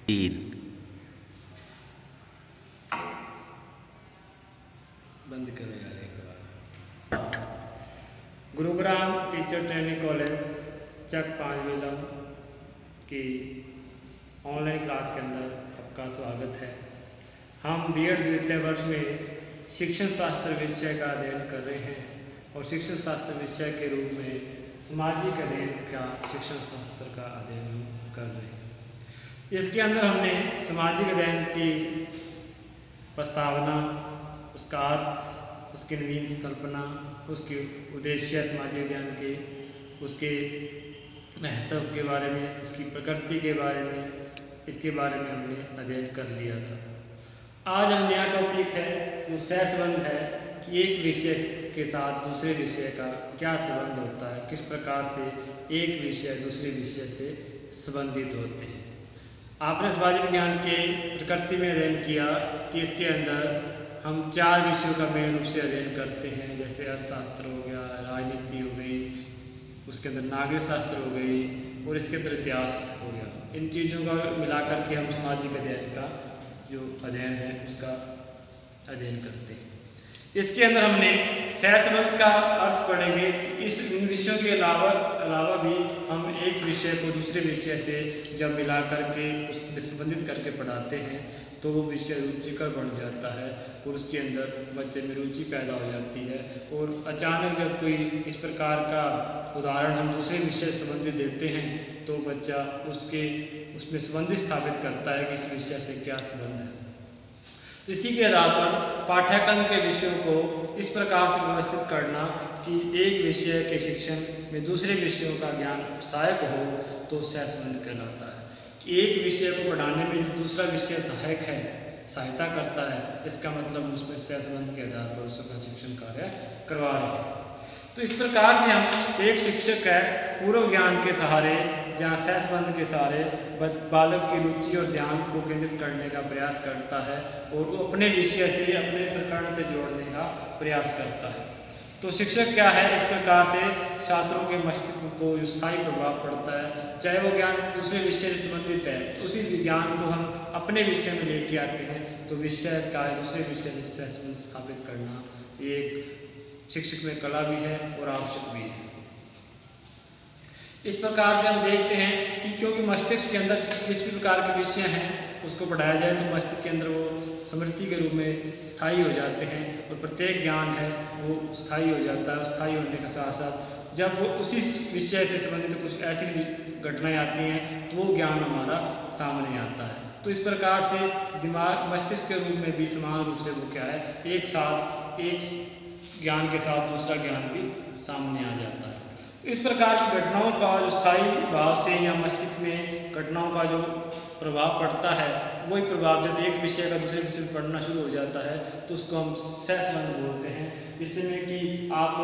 3 बंद करो यार एक बार। 8 गुरुग्राम टीचर ट्रेनिंग कॉलेज चक 5 की ऑनलाइन क्लास के अंदर आपका स्वागत है। हम बीएड द्वितीय वर्ष में शिक्षण शास्त्र विषय का अध्ययन कर रहे हैं और शिक्षण शास्त्र विषय के रूप में सामाजिक अध्ययन का शिक्षण शास्त्र का अध्ययन हम कर रहे हैं। इसके अंदर हमने सामाजिक अध्ययन की प्रस्तावना, उसका अर्थ, उसकी नवीन कल्पना, उसके उद्देश्य सामाजिक अध्ययन के, उसके महत्व के बारे में, उसकी प्रकृति के बारे में, इसके बारे में हमने अध्ययन कर लिया था। आज हम नया टॉपिक है जो सहसंबंध है कि एक विषय के साथ दूसरे विषय का क्या संबंध होता है, किस प्रकार से एक विषय दूसरे विषय से संबंधित होते हैं। आपने सामाजिक विज्ञान के प्रकृति में अध्ययन किया कि इसके अंदर हम 4 विषयों का मेन रूप से अध्ययन करते हैं, जैसे अर्थशास्त्र हो गया, राजनीति हो गई, उसके अंदर नागरिक शास्त्र हो गई और इसके अंदर इतिहास हो गया। इन चीज़ों का मिला करके हम सामाजिक अध्ययन का जो अध्ययन है उसका अध्ययन करते हैं। इसके अंदर हमने सहसंबंध का अर्थ पढ़ेंगे कि इन विषयों के अलावा भी हम एक विषय को दूसरे विषय से जब मिला करके उसमें संबंधित करके पढ़ाते हैं तो वो विषय रुचिकर बन जाता है और उसके अंदर बच्चे में रुचि पैदा हो जाती है। और अचानक जब कोई इस प्रकार का उदाहरण हम दूसरे विषय से संबंधित देते हैं तो बच्चा उसमें संबंधित स्थापित करता है कि इस विषय से क्या संबंध है। इसी के आधार पर पाठ्यक्रम के विषयों को इस प्रकार से व्यवस्थित करना कि एक विषय के शिक्षण में दूसरे विषयों का ज्ञान सहायक हो तो सहसंबंध कहलाता है। कि एक विषय को पढ़ाने में दूसरा विषय सहायक है, सहायता करता है, इसका मतलब उसमें सहसंबंध के आधार पर उसका शिक्षण कार्य करवा रहे हैं। तो इस प्रकार से हम एक शिक्षक है पूर्व ज्ञान के सहारे जहाँ सहसंबंध के सहारे बालक की रुचि और ध्यान को केंद्रित करने का प्रयास करता है और वो अपने विषय से अपने प्रकरण से जोड़ने का प्रयास करता है। तो शिक्षक क्या है, इस प्रकार से छात्रों के मस्तिष्क को जो स्थायी प्रभाव पड़ता है, चाहे वो ज्ञान दूसरे विषय से संबंधित है तो उसी ज्ञान को हम अपने विषय में लेके आते हैं। तो विषय का दूसरे विषय से सहसंबंध स्थापित करना एक शिक्षक में कला भी है और आवश्यक भी है। इस प्रकार से हम देखते हैं कि क्योंकि मस्तिष्क के अंदर किस भी प्रकार के विषय हैं उसको पढ़ाया जाए तो मस्तिष्क के अंदर वो स्मृति के रूप में स्थायी हो जाते हैं और प्रत्येक ज्ञान है वो स्थायी हो जाता है। स्थायी होने के साथ साथ जब वो उसी विषय से संबंधित कुछ ऐसी घटनाएं आती हैं तो वो ज्ञान हमारा सामने आता है। तो इस प्रकार से दिमाग मस्तिष्क के रूप में भी समान रूप से वो क्या है, एक साथ एक ज्ञान के साथ दूसरा ज्ञान भी सामने आ जाता है। तो इस प्रकार की घटनाओं का जो स्थायी भाव से या मस्तिष्क में घटनाओं का जो प्रभाव पड़ता है वही प्रभाव जब एक विषय का दूसरे विषय में पढ़ना शुरू हो जाता है तो उसको हम सहसंबंध बोलते हैं। जिसमें कि आप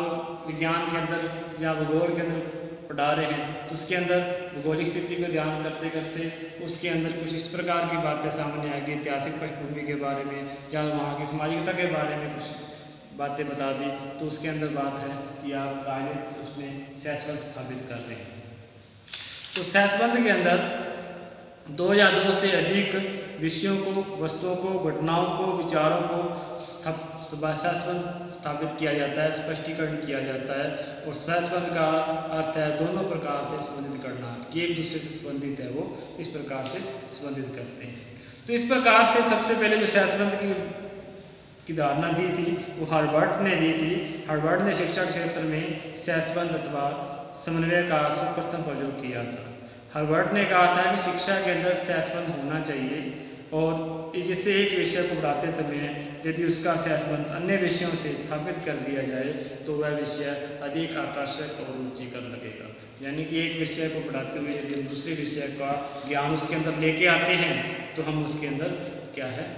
विज्ञान के अंदर या भूगोल के अंदर पढ़ा रहे हैं तो उसके अंदर भूगोलिक स्थिति को ध्यान करते करते उसके अंदर कुछ इस प्रकार की बातें सामने आएगी, ऐतिहासिक पृष्ठभूमि के बारे में या वहाँ की सामाजिकता के बारे में कुछ बातें बता दी तो उसके अंदर बात है कि आप आगे उसमें सहसंबंध स्थापित कर रहे हैं। तो सहसंबंध के अंदर 2 या 2 से अधिक विषयों को, वस्तुओं को, घटनाओं को, विचारों को सहसंबंध स्थापित किया जाता है, स्पष्टीकरण किया जाता है। और सहसंबंध का अर्थ है दोनों प्रकार से संबंधित करना कि एक दूसरे से संबंधित है वो इस प्रकार से संबंधित करते हैं। तो इस प्रकार से सबसे पहले जो सहसंबंध की धारणा दी थी वो हर्बर्ट ने दी थी। हर्बर्ट ने शिक्षा क्षेत्र में सहसंबंध अथवा समन्वय का सर्वप्रथम प्रयोग किया था। हर्बर्ट ने कहा था कि शिक्षा के अंदर सहसंबंध होना चाहिए और इससे एक विषय को पढ़ाते समय यदि उसका सहसंबंध अन्य विषयों से स्थापित कर दिया जाए तो वह विषय अधिक आकर्षक और रुचिकर लगेगा। यानी कि एक विषय को पढ़ाते हुए यदि हम दूसरे विषय का ज्ञान उसके अंदर लेके आते हैं तो हम उसके अंदर क्या है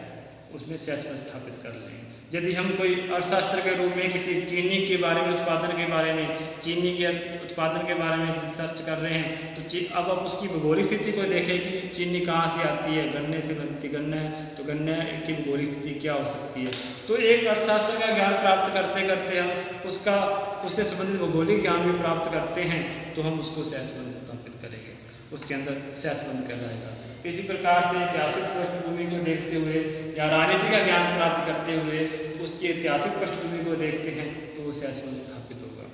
उसमें सहसंबंध स्थापित कर लेंगे। यदि हम कोई अर्थशास्त्र के रूप में किसी चीनी के बारे में, उत्पादन के बारे में, चीनी के उत्पादन के बारे में सर्च कर रहे हैं तो अब आप उसकी भौगोलिक स्थिति को देखें कि चीनी कहाँ से आती है, गन्ने से बनती, गन्ना है तो गन्ने की भौगोलिक स्थिति क्या हो सकती है। तो एक अर्थशास्त्र का ज्ञान प्राप्त करते करते हम उससे संबंधित भौगोलिक ज्ञान भी प्राप्त करते हैं तो हम उसको सहसंबंध स्थापित करेंगे, उसके अंदर सहसंबंध कहलाएगा। इसी प्रकार से ऐतिहासिक पृष्ठभूमि को देखते हुए या राजनीति का ज्ञान प्राप्त करते हुए उसकी ऐतिहासिक पृष्ठभूमि को देखते हैं तो वो सहसंबंध स्थापित होगा।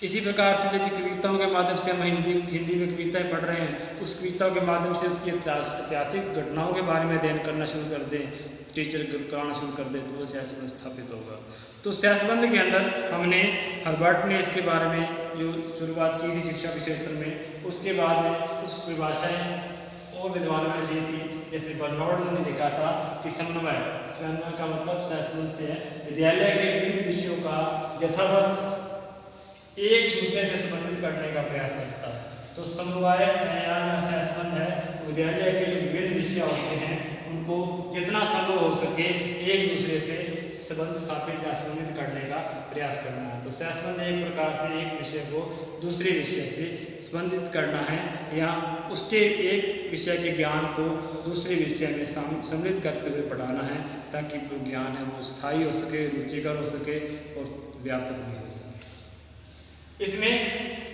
इसी प्रकार से यदि कविताओं के माध्यम से हम हिंदी में कविताएं पढ़ रहे हैं, उस कविताओं के माध्यम से उसकी ऐतिहासिक घटनाओं के बारे में अध्ययन करना शुरू कर दें, टीचर कराना शुरू कर दें, तो वो सहसंबंध स्थापित होगा। तो सहसंबंध के अंदर हमने हर्बर्ट ने इसके बारे में जो शुरुआत की थी शिक्षा के क्षेत्र में, उसके बाद में कुछ परिभाषाएं और विद्वानों ने दी थी। जैसे बर्नार्ड ने लिखा था कि समन्वय का मतलब सहसंबंध से है विद्यालय के विभिन्न विषयों का यथावत एक दूसरे से संबंधित करने का प्रयास करता है। तो समन्वय या सहसंबंध है विद्यालय के जो विभिन्न विषय होते हैं उनको जितना संभव हो सके एक दूसरे से संबंध स्थापित या संबंधित करने का प्रयास करना है। तो सहसंबंध एक प्रकार से एक विषय को दूसरे विषय से संबंधित करना है या उसके एक विषय के ज्ञान को दूसरे विषय में सम्मिलित करते हुए पढ़ाना है, ताकि जो ज्ञान है वो स्थायी हो सके, रुचिकर हो सके और व्यापक भी हो सके। इसमें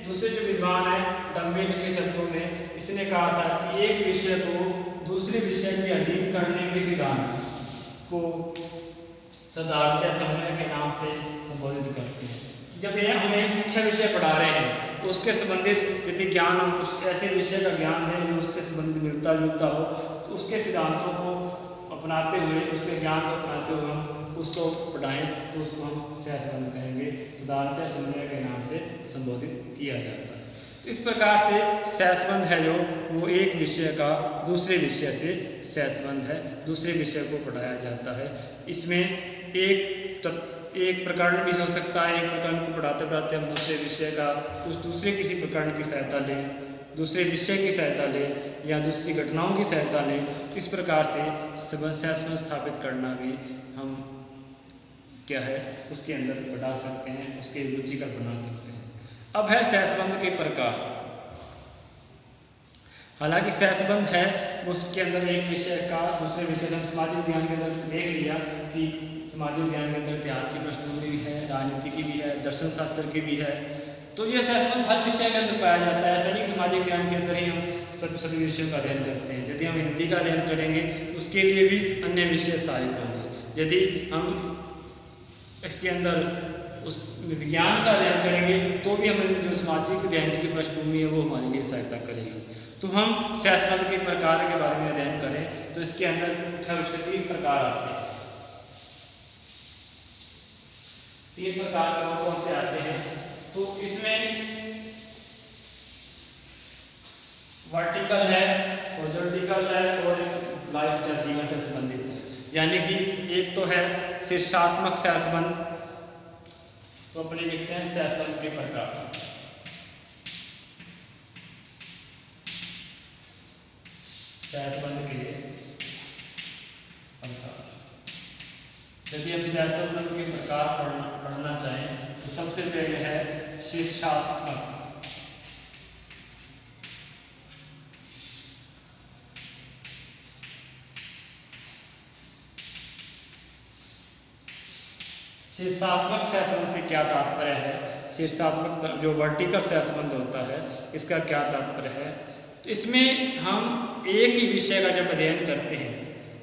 दूसरे जो विद्वान है डम्बिल के शब्दों में इसने कहा था कि एक विषय को दूसरे विषय के अधीन करने के सिद्धांत को साधारणतः समन्वय के नाम से संबोधित करते हैं। जब हम एक मुख्य विषय पढ़ा रहे हैं उसके संबंधित यदि ज्ञान हम उस ऐसे विषय का ज्ञान दें जो उससे संबंधित मिलता जुलता हो, तो उसके सिद्धांतों को अपनाते हुए, उसके ज्ञान को अपनाते हुए हम उसको पढ़ाएं तो उसको हम सहसंबंध कहेंगे, साधारणतः समन्वय के नाम से संबोधित किया जाता है। तो इस प्रकार से सहसंबंध है जो वो एक विषय का दूसरे विषय से सहसंबंध है, दूसरे विषय को पढ़ाया जाता है। इसमें एक प्रकरण भी हो सकता है, एक प्रकरण को पढ़ाते पढ़ाते हम दूसरे विषय का उस दूसरे किसी प्रकरण की सहायता लें, दूसरे विषय की सहायता लें या दूसरी घटनाओं की सहायता लें। इस प्रकार से सहसंबंध स्थापित करना भी हम क्या है उसके अंदर बढ़ा सकते हैं, उसके रुचिकर बना सकते हैं। अब है सहसंबंध के प्रकार। हालांकि सहसंबंध है उसके अंदर एक विषय का दूसरे विषय से, हम सामाजिक विज्ञान के अंदर देख लिया कि सामाजिक विज्ञान के अंदर इतिहास की पृष्ठभूमि भी है, राजनीति की भी है, दर्शन शास्त्र की भी है। तो ये सहसंबंध हर विषय के अंदर पाया जाता है। ऐसा नहीं सामाजिक विज्ञान के अंदर ही हम सभी विषयों का अध्ययन करते हैं। यदि हम हिंदी का अध्ययन करेंगे उसके लिए भी अन्य विषय सहायक होंगे। यदि हम इसके अंदर उस विज्ञान का अध्ययन करेंगे तो भी हमें जो सामाजिक अध्ययन की जो पृष्ठभूमि है वो हमारे लिए सहायता करेगी। तो हम सहसंबंध के प्रकार के बारे में अध्ययन करें तो इसके अंदर मुख्य रूप से 3 प्रकार आते हैं। 3 प्रकार कौन से आते हैं? तो इसमें वर्टिकल है, हॉरिजॉन्टल है और लाइफ या जीवन से संबंधित है। यानी कि एक तो है शीर्षात्मक सहसंबंध, तो अपने लिखते हैं सहसंबंध के प्रकार। सहसंबंध के प्रकार, यदि हम सहसंबंध के प्रकार पढ़ना चाहें तो सबसे पहले है शीर्षात्मक। शीर्षात्मक सहसंबंध से क्या तात्पर्य है? शीर्षात्मक जो वर्टिकल सहसंबंध होता है इसका क्या तात्पर्य है? तो इसमें हम एक ही विषय का जब अध्ययन करते हैं,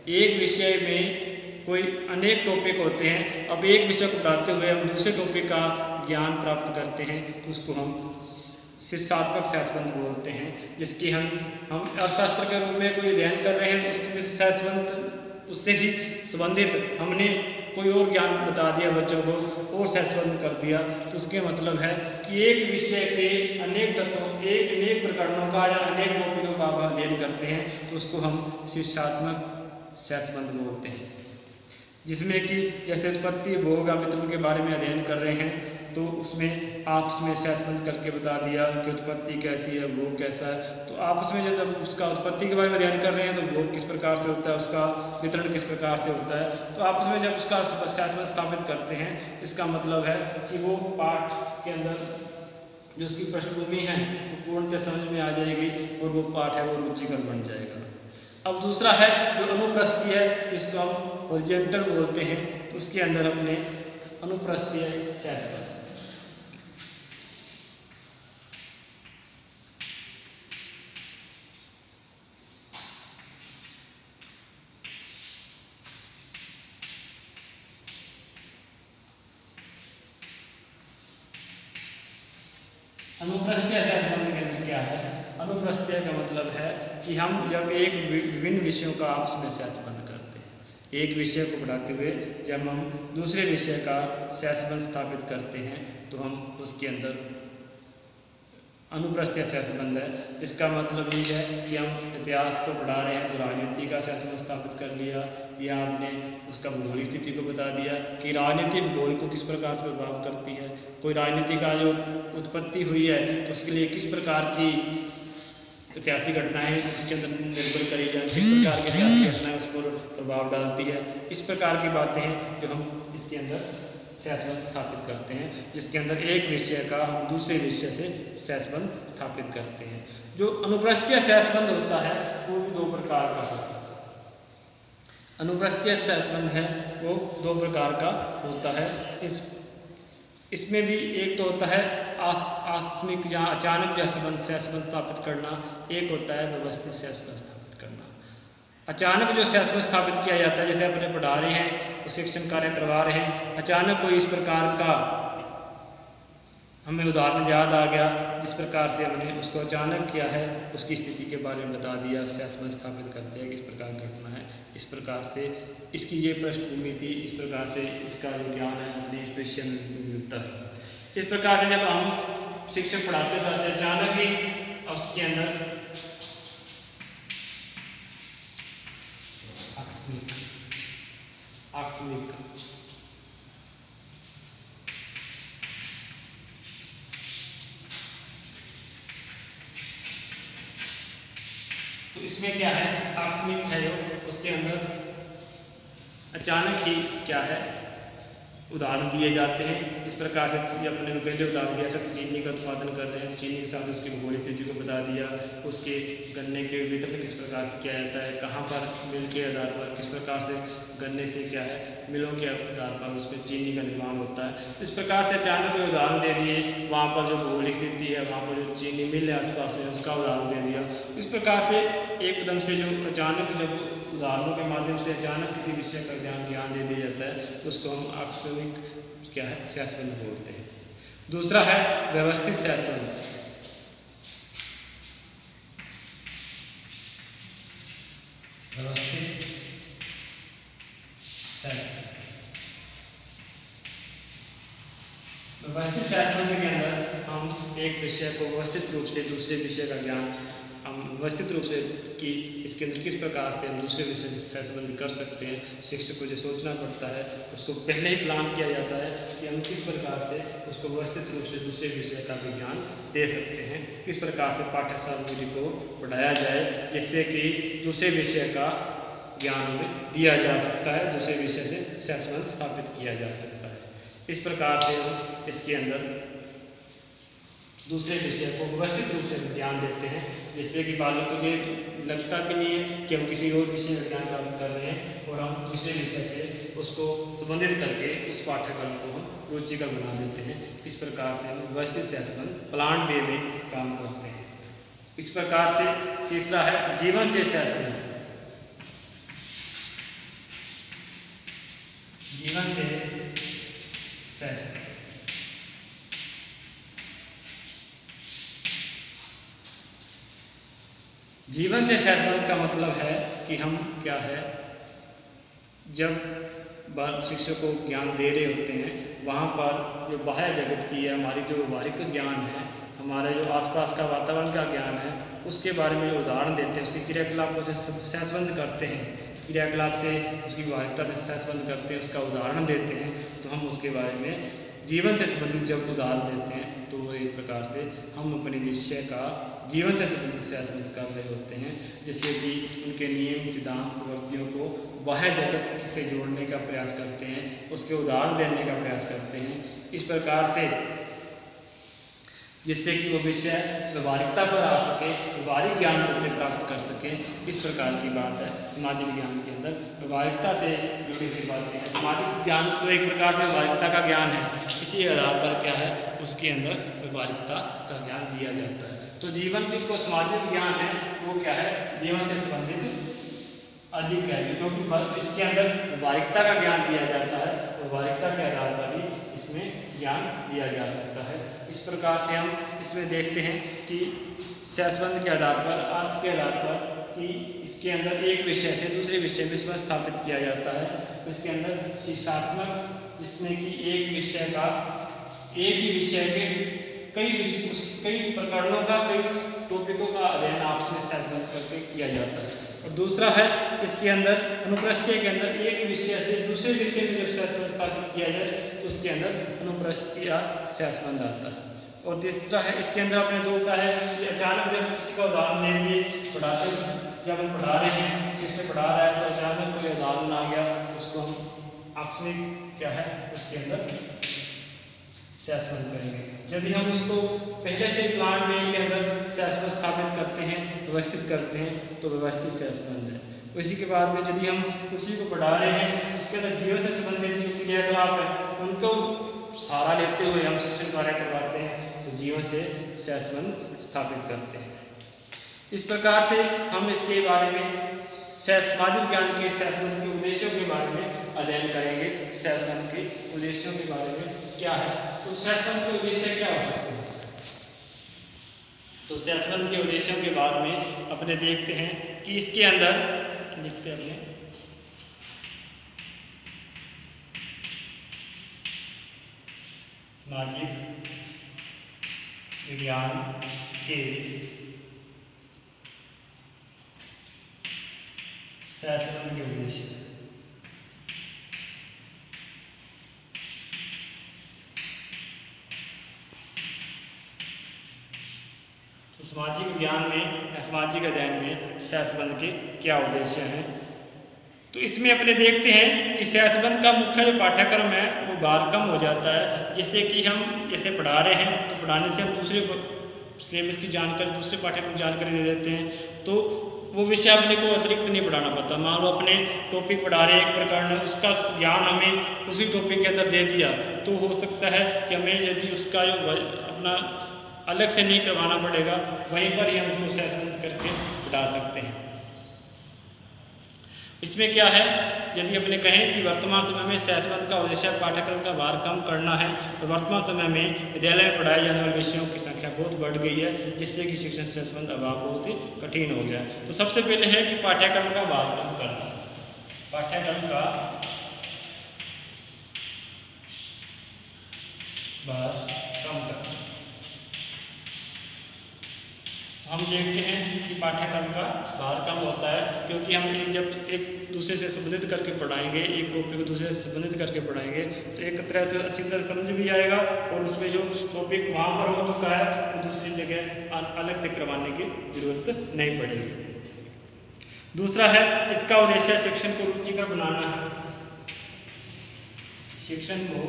एक विषय में कोई अनेक टॉपिक होते हैं, अब एक विषय को पढ़ाते हुए हम दूसरे टॉपिक का ज्ञान प्राप्त करते हैं तो उसको हम शीर्षात्मक सहसंबंध बोलते हैं। जिसकी हम अर्थशास्त्र के रूप में कोई अध्ययन कर रहे हैं तो उसके सहसंबंध उससे ही संबंधित हमने कोई और ज्ञान बता दिया बच्चों को और सहसंबंध कर दिया, तो उसके मतलब है कि एक विषय के अनेक तत्वों, अनेक प्रकरणों का या अनेक टॉपिकों का अध्ययन करते हैं तो उसको हम शीर्षात्मक सहसंबंध बोलते हैं। जिसमें कि जैसे उत्पत्ति, भोग या वितरण के बारे में अध्ययन कर रहे हैं तो उसमें आपस में सहसंबंध करके बता दिया कि उत्पत्ति कैसी है, भोग कैसा है। तो आपस में जब उसका उत्पत्ति के बारे में अध्ययन कर रहे हैं तो भोग किस प्रकार से होता है, उसका वितरण किस प्रकार से होता है, तो आपस में जब उसका सहसंबंध स्थापित करते हैं इसका मतलब है कि वो पाठ के अंदर जो उसकी पृष्ठभूमि है वो पूर्णतः समझ में आ जाएगी और वो पाठ है वो रुचिकर बन जाएगा। अब दूसरा है जो अनुप्रस्थीय है, जिसको हम हॉरिजॉन्टल बोलते हैं, तो उसके अंदर अपने अनुप्रस्थीय सहसंबंध। अनुप्रस्थीय सहसंबंध के अंदर क्या है? अनुप्रस्थीय का मतलब है कि हम जब एक विभिन्न विषयों का आपस में सहसंबंध करते हैं, एक विषय को पढ़ाते हुए जब हम दूसरे विषय का सहसंबंध स्थापित करते हैं तो हम उसके अंदर अनुप्रस्थीय सहसंबंध है। इसका मतलब ये है कि हम इतिहास को पढ़ा रहे हैं तो राजनीति का सहसंबंध स्थापित कर लिया, या आपने उसका भौगोलिक स्थिति को बता दिया कि राजनीति भूगोल को किस प्रकार से प्रभाव करती है, कोई राजनीति का जो उत्पत्ति हुई है तो उसके लिए किस प्रकार की ऐतिहासिक घटनाएं उसके अंदर निर्भर करी जाए, किस प्रकार की ऐतिहासिक घटनाएं उस पर प्रभाव डालती है। इस प्रकार की बातें हैं जो हम इसके अंदर सहसंबंध स्थापित करते हैं, जिसके अंदर एक विषय का हम दूसरे विषय से सहसंबंध स्थापित करते हैं। जो अनुप्रस्थीय सहसंबंध होता है वो भी दो प्रकार का होता है। अनुप्रस्थीय सहसंबंध है वो दो प्रकार का होता है। इसमें भी एक तो होता है आकस्मिक या अचानक सहसंबंध स्थापित करना, एक होता है व्यवस्थित सहसंबंध स्थापित करना। अचानक जो सहसंबंध स्थापित किया जाता है, जैसे अपने पढ़ा रहे हैं, शिक्षण कार्य करवा रहे हैं, अचानक कोई इस प्रकार का हमें उदाहरण याद आ गया जिस प्रकार से हमने उसको अचानक किया है, उसकी स्थिति के बारे में बता दिया, सहसंबंध स्थापित करते हैं किस प्रकार की घटना है, इस प्रकार से इसकी ये पृष्ठभूमि थी, इस प्रकार से इसका जो ज्ञान है अपने इस विषय में मिलता है। इस प्रकार से जब हम शिक्षक पढ़ाते जाते हैं अचानक ही उसके अंदर आकस्मिक तो इसमें क्या है, आकस्मिक है जो उसके अंदर अचानक ही क्या है उदाहरण दिए जाते हैं। जिस प्रकार से अपने पहले उदाहरण दिया था कि चीनी का उत्पादन कर रहे हैं तो चीनी के साथ उसकी भूगोलिक स्थिति को बता दिया, उसके गन्ने के वितरण किस प्रकार से किया जाता है, कहाँ पर मिल के आधार पर किस प्रकार से गन्ने से क्या है मिलों के आधार पर उसमें चीनी का निर्माण होता है। तो इस प्रकार से अचानक कोई उदाहरण दे दिए, वहाँ पर जो भूगोलिक स्थिति है, वहाँ पर जो चीनी मिल है आसपास में उसका उदाहरण दे दिया। इस प्रकार से एकदम से जो अचानक जब उदाहरणों के माध्यम से अचानक किसी विषय का ज्ञान दे दिया जाता है तो उसको हम आकस्मिक क्या है सहसंबंध बोलते हैं। दूसरा है व्यवस्थित सहसंबंध। व्यवस्थित सहसंबंध, व्यवस्थित सहसंबंध के अंदर हम एक विषय को व्यवस्थित रूप से दूसरे विषय का ज्ञान हम व्यवस्थित रूप से कि इसके अंदर किस प्रकार से हम दूसरे विषय से सहसंबंध कर सकते हैं, शिक्षक को जो सोचना पड़ता है उसको पहले ही प्लान किया जाता है कि हम किस प्रकार से उसको व्यवस्थित रूप से दूसरे विषय का भी ज्ञान दे सकते हैं, किस प्रकार से पाठ्य सामग्री को पढ़ाया जाए जिससे कि दूसरे विषय का ज्ञान हमें दिया जा सकता है, दूसरे विषय से सहसंबंध स्थापित किया जा सकता है। इस प्रकार से हम इसके अंदर दूसरे विषय को व्यवस्थित रूप से ज्ञान देते हैं जिससे कि बालक को ये लगता भी नहीं है कि हम किसी और विषय में ज्ञान प्राप्त कर रहे हैं और हम दूसरे विषय से उसको संबंधित करके उस पाठ्यक्रम को हम रुचिकर बना देते हैं। इस प्रकार से हम व्यवस्थित सहसंबंध प्लान वे में काम करते हैं। इस प्रकार से तीसरा है जीवन से सहसंबंध। जीवन से सहसंबंध, जीवन से सहसंबंध का मतलब है कि हम क्या है जब शिक्षक को ज्ञान दे रहे होते हैं वहाँ पर जो बाह्य जगत की है हमारी जो व्यवहारिक ज्ञान है, हमारे जो आसपास का वातावरण का ज्ञान है उसके बारे में जो उदाहरण देते हैं, उसके क्रियाकलापों से सहसंबंध करते हैं, क्रियाकलाप से उसकी व्यवहारिकता से सहसंबंध करते हैं, उसका उदाहरण देते हैं, तो हम उसके बारे में जीवन से संबंधित जब उदाहरण देते हैं तो एक प्रकार से हम अपने विषय का जीवन से संबंधित सहसंबंध कर रहे होते हैं जिससे कि उनके नियम सिद्धांत प्रवृत्तियों को बाह्य जगत से जोड़ने का प्रयास करते हैं, उसके उदाहरण देने का प्रयास करते हैं। इस प्रकार से जिससे कि वो विषय व्यवहारिकता पर आ सके, व्यवहारिक ज्ञान बच्चे प्राप्त कर सकें। इस प्रकार की बात है सामाजिक ज्ञान के अंदर व्यवहारिकता से जुड़ी हुई बातें हैं। सामाजिक ज्ञान तो एक प्रकार से व्यवहारिकता का ज्ञान है, इसी आधार पर क्या है उसके अंदर व्यवहारिकता का ज्ञान दिया जाता है। तो जीवन को सामाजिक ज्ञान है वो क्या है जीवन से संबंधित अधिक है, क्योंकि इसके अंदर व्यवहारिकता का ज्ञान दिया जाता है, व्यवहारिकता के आधार पर ही इसमें ज्ञान दिया जा सकता है। इस प्रकार से हम इसमें देखते हैं कि सहसंबंध के आधार पर, अर्थ के आधार पर, कि इसके अंदर एक विषय से दूसरे विषय में इसमें स्थापित किया जाता है। इसके अंदर शिक्षात्मक, जिसमें कि एक विषय का, एक ही विषय के कई प्रकरणों का, कई टॉपिकों का अध्ययन आपस में सहसंबंध करके किया जाता है। और दूसरा है इसके अंदर अनुप्रस्थिय के अंदर एक विषय से दूसरे विषय में जब सहसंबंध स्थापित किया जाए तो उसके अंदर अनुप्रस्थिय सहसंबंध आता है। और तीसरा है इसके अंदर अपने दो का है कि अचानक जब किसी का उदाहरण दे दिए पढ़ाते, जब हम पढ़ा रहे हैं, शिक्षक पढ़ा रहा है, तो अचानक कोई उदाहरण आ गया, उसको हम आकस्मिक क्या है उसके अंदर सहसंबंध करेंगे। यदि हम उसको पहले से प्लान वे के अंदर सहसंबंध स्थापित करते हैं, व्यवस्थित करते हैं, तो व्यवस्थित सहसंबंध है। उसी के बाद में यदि हम उसी को पढ़ा रहे हैं, उसके अंदर जीवन से संबंधित जो क्रियाकलाप है उनको सहारा लेते हुए हम शिक्षण कार्य करवाते हैं, तो जीवन से सहसंबंध स्थापित करते हैं। इस प्रकार से हम इसके बारे में सामाजिक ज्ञान के सहसंबंध के उद्देश्यों के बारे में अध्ययन करेंगे। सहसंबंध के उद्देश्यों के बारे में क्या है, तो सहसंबंध के उद्देश्य क्या हो सकते हैं। तो सहसंबंध के उद्देश्यों के बाद में अपने देखते हैं कि इसके अंदर लिखते हैं अपने सामाजिक विज्ञान के सहसंबंध के उद्देश्य। तो सामाजिक विज्ञान में, सामाजिक अध्ययन में सहसंबंध के क्या उद्देश्य हैं, तो इसमें अपने देखते हैं कि सहसंबंध का मुख्य जो पाठ्यक्रम है वो भार कम हो जाता है, जिससे कि हम जैसे पढ़ा रहे हैं तो पढ़ाने से हम दूसरे सिलेबस की जानकारी, दूसरे पाठ्यक्रम की जानकारी दे देते हैं, तो वो विषय अपने को अतिरिक्त नहीं पढ़ाना पड़ता। मान लो अपने टॉपिक पढ़ा रहे एक प्रकरण, उसका ज्ञान हमें उसी टॉपिक के अंदर दे दिया, तो हो सकता है कि हमें यदि उसका जो अपना अलग से नहीं करवाना पड़ेगा, वहीं पर ही हम उसको सहसंबंध करके पढ़ा सकते हैं। इसमें क्या है, यदि अपने कहें कि वर्तमान समय में सहसंबंध का उद्देश्य पाठ्यक्रम का भार कम करना है, तो वर्तमान समय में विद्यालय में पढ़ाए जाने वाले विषयों की संख्या बहुत बढ़ गई है, जिससे कि शिक्षण सहसंबंध अभाव बहुत ही कठिन हो गया है। तो सबसे पहले है कि पाठ्यक्रम का भार कम करना, पाठ्यक्रम का भार कम करना। हम देखते हैं कि पाठ्यक्रम का भार कम होता है, क्योंकि हम जब एक दूसरे से संबंधित करके पढ़ाएंगे, एक टॉपिक को दूसरे से संबंधित करके पढ़ाएंगे, तो एक तरह से अच्छी तरह समझ भी आएगा, और उसमें जो टॉपिक वहाँ पर हो चुका है तो दूसरी जगह अलग से करवाने की जरूरत नहीं पड़ेगी। दूसरा है इसका उद्देश्य शिक्षण को रुचिकर बनाना है, शिक्षण को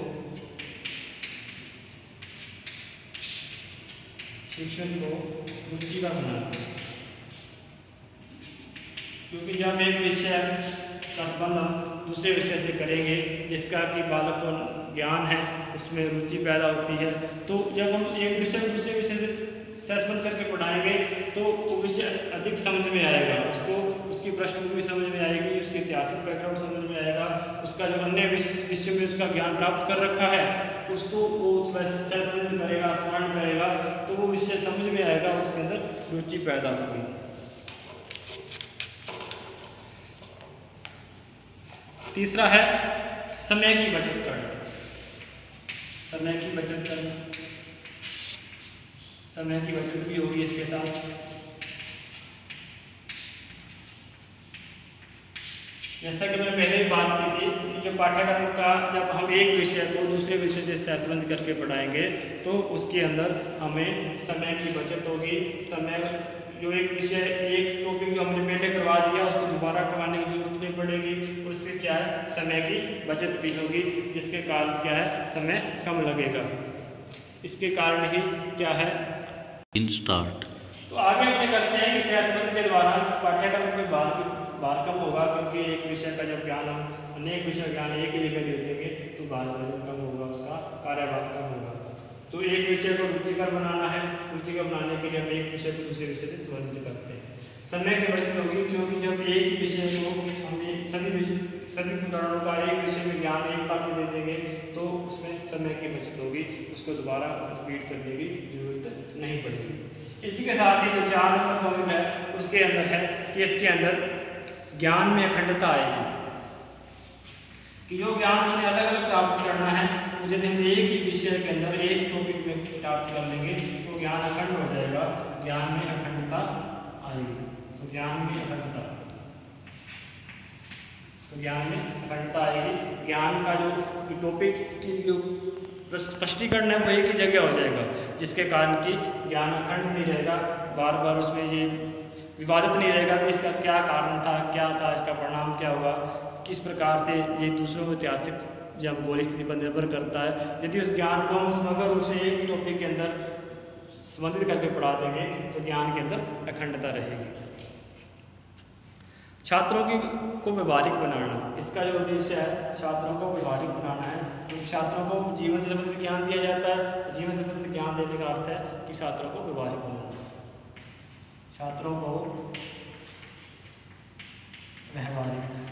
रुचिकर बनाना, क्योंकि जब एक विषय का संबंध हम दूसरे विषय से करेंगे जिसका कि बालक को ज्ञान है, उसमें रुचि पैदा होती है, तो जब हम एक विषय को दूसरे विषय से सहसंबंध करके पढ़ाएंगे तो वो विषय अधिक समझ में आएगा, उसको उसकी पृष्ठभूमि भी समझ में आएगी, उसके ऐतिहासिक बैकग्राउंड समझ में आएगा, उसका जो अन्य विषय में उसका ज्ञान प्राप्त कर रखा है उसको वो सहसंबंध करेगा, स्मरण करेगा, तो वो विषय समझ में आएगा, उसके अंदर रुचि पैदा होगी। तीसरा है समय की बचत करना, समय की बचत करना, समय की बचत भी होगी इसके साथ। जैसा कि मैंने पहले भी बात की थी कि जो पाठ्यक्रम का जब हम एक विषय को दूसरे विषय से सहसंबंध करके पढ़ाएंगे तो उसके अंदर हमें समय की बचत होगी। समय जो एक विषय, एक टॉपिक जो हमने पहले करवा दिया उसको दोबारा करवाने की जरूरत नहीं पड़ेगी, उससे क्या है समय की बचत भी होगी, जिसके कारण क्या है समय कम लगेगा। इसके कारण ही क्या है स्टार्ट। तो आगे अपने करते हैं कि सहसंबंध के द्वारा पाठ्यक्रम में भार कम होगा, क्योंकि एक विषय का जब ज्ञान हम अनेक विषय ज्ञान एक ही जगह दे देंगे तो भार वजन कम होगा, उसका कार्यभार कम होगा। तो एक विषय को रुचिकर बनाना है, रुचिकर बनाने के लिए हम एक विषय को दूसरे विषय से संबंधित करते हैं। समय की बचत होगी, क्योंकि जब एक ही विषय को समय की बचत होगी, उसको दोबारा रिपीट करने की जरूरत नहीं पड़ेगी। इसी के साथ ही जो 4 नंबर पॉइंट है उसके अंदर है कि इसके अंदर ज्ञान में अखंडता आएगी, कि जो ज्ञान हमें अलग अलग प्राप्त करना है, यदि हम एक ही विषय के अंदर एक टॉपिक में प्राप्त कर लेंगे तो ज्ञान अखंड हो जाएगा, ज्ञान में अखंडता आएगी। तो ज्ञान में अखंडता, तो ज्ञान में अखंडता आएगी। ज्ञान का जो टॉपिक की जो स्पष्टीकरण है वो एक ही जगह हो जाएगा, जिसके कारण कि ज्ञान अखंड नहीं रहेगा, बार बार उसमें ये विवादित नहीं रहेगा कि इसका क्या कारण था, क्या था, इसका परिणाम क्या होगा, किस प्रकार से ये दूसरों ऐतिहासिक या भूगोलिक स्थिति पर निर्भर करता है। यदि उस ज्ञान को हम समग्र रूप से एक टॉपिक के अंदर संबंधित करके पढ़ा देंगे तो ज्ञान के अंदर अखंडता रहेगी। छात्रों को व्यवहारिक बनाना, इसका जो उद्देश्य है छात्रों को व्यवहारिक बनाना है, क्योंकि छात्रों को जीवन से संबंधित ज्ञान दिया जाता है। जीवन से संबंधित ज्ञान देने का अर्थ है कि छात्रों को व्यवहारिक बनाना, छात्रों को व्यवहारिक।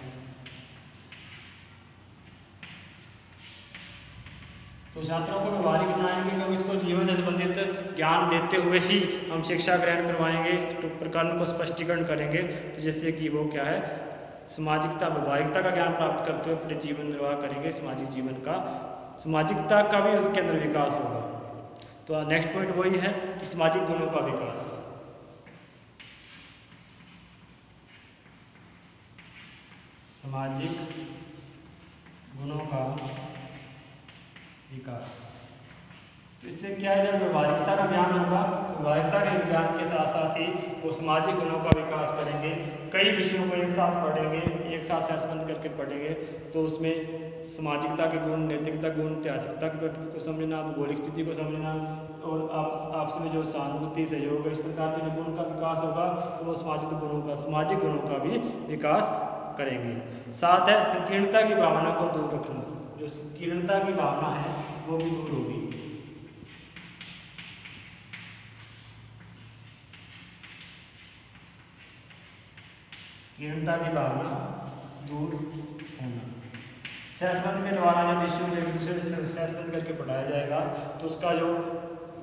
तो छात्रों को व्यवहारिक बनाएंगे क्योंकि इसको जीवन से संबंधित ज्ञान देते हुए ही हम शिक्षा ग्रहण करवाएंगे, तो प्रकरण को स्पष्टीकरण करेंगे, तो जिससे कि वो क्या है सामाजिकता व्यवहारिकता का ज्ञान प्राप्त करते हुए अपने जीवन निर्वाह करेंगे, सामाजिक जीवन का, सामाजिकता का भी उसके अंदर विकास होगा। तो नेक्स्ट पॉइंट वही है कि सामाजिक गुणों का विकास, सामाजिक गुणों का विकास। तो इससे क्या है, जब व्यवहारिकता का ज्ञान होगा, व्यवहारिकता के ज्ञान के साथ साथ ही वो सामाजिक गुणों का विकास करेंगे। कई विषयों को एक साथ पढ़ेंगे, एक साथ सहसंबंध करके पढ़ेंगे, तो उसमें सामाजिकता के गुण, नैतिकता गुण, ऐतिहासिकता को समझना, भौगोलिक स्थिति को समझना और आपस में जो सहानुभूति सहयोग है, इस प्रकार के जो गुण का विकास होगा तो वो सामाजिक गुणों का भी विकास करेंगे। साथ है संकीर्णता की भावना को दूर रखना, जो संकीर्णता की भावना है वो भी दूर होगी। संकीर्णता की भावना दूर होना, सहसंबंध के द्वारा जब विषयों को एक दूसरे से सहसंबंध करके पढ़ाया जाएगा तो उसका जो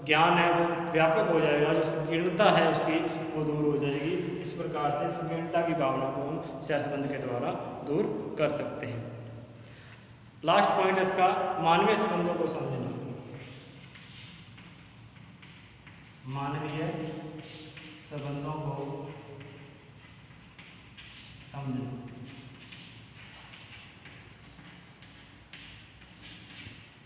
ज्ञान है वो व्यापक हो जाएगा, जो संकीर्णता है उसकी वो दूर हो जाएगी। इस प्रकार से संकीर्णता की भावना को हम सहसंबंध के द्वारा दूर कर सकते हैं। लास्ट पॉइंट इसका मानवीय संबंधों को समझना, मानवीय संबंधों को समझना।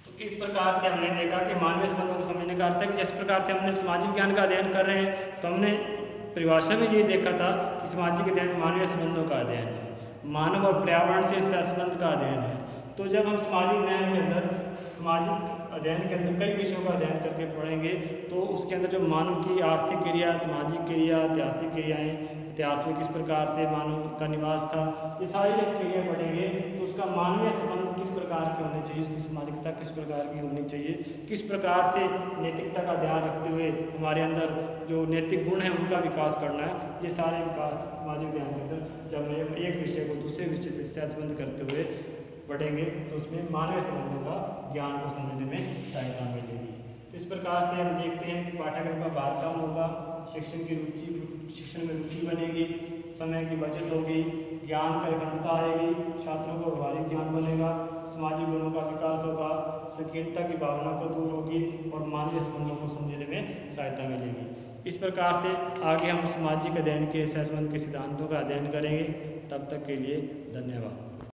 तो इस प्रकार से हमने देखा कि मानवीय संबंधों को समझने का अर्थ है कि जिस प्रकार से हमने सामाजिक ज्ञान का अध्ययन कर रहे हैं तो हमने परिभाषा में ये देखा था कि सामाजिक अध्ययन मानवीय संबंधों का अध्ययन है, मानव और पर्यावरण से सहसंबंध का अध्ययन है। तो जब हम सामाजिक ज्ञान के अंदर, सामाजिक अध्ययन के अंदर कई विषयों का अध्ययन करके पढ़ेंगे तो उसके अंदर जो मानव की आर्थिक क्रिया, सामाजिक क्रिया, ऐतिहासिक क्रियाएं, इतिहास में किस प्रकार से मानव का निवास था, ये सारी जब क्रियाएं पढ़ेंगे तो उसका मानवीय संबंध किस प्रकार के होने चाहिए, उसकी सामाजिकता किस प्रकार की होनी चाहिए, किस प्रकार से नैतिकता का ध्यान रखते हुए हमारे अंदर जो नैतिक गुण है उनका विकास करना है, ये सारे विकास सामाजिक ज्ञान के अंदर जब हम एक विषय को दूसरे विषय से सहसंबंध करते हुए पढ़ेंगे तो उसमें मानवीय संबंधों का ज्ञान को समझने में सहायता मिलेगी। इस प्रकार से हम देखते हैं कि पाठ्यक्रम का भार कम होगा, शिक्षण में रुचि बनेगी, समय की बचत होगी, ज्ञान का अखंडता आएगी, छात्रों को व्यवहारिक ज्ञान बनेगा, सामाजिक गुणों का विकास होगा, संकीर्णता की भावना को दूर होगी और मानवीय संबंधों को समझने में सहायता मिलेगी। इस प्रकार से आगे हम सामाजिक अध्ययन के सहसंबंध के सिद्धांतों का अध्ययन करेंगे। तब तक के लिए धन्यवाद।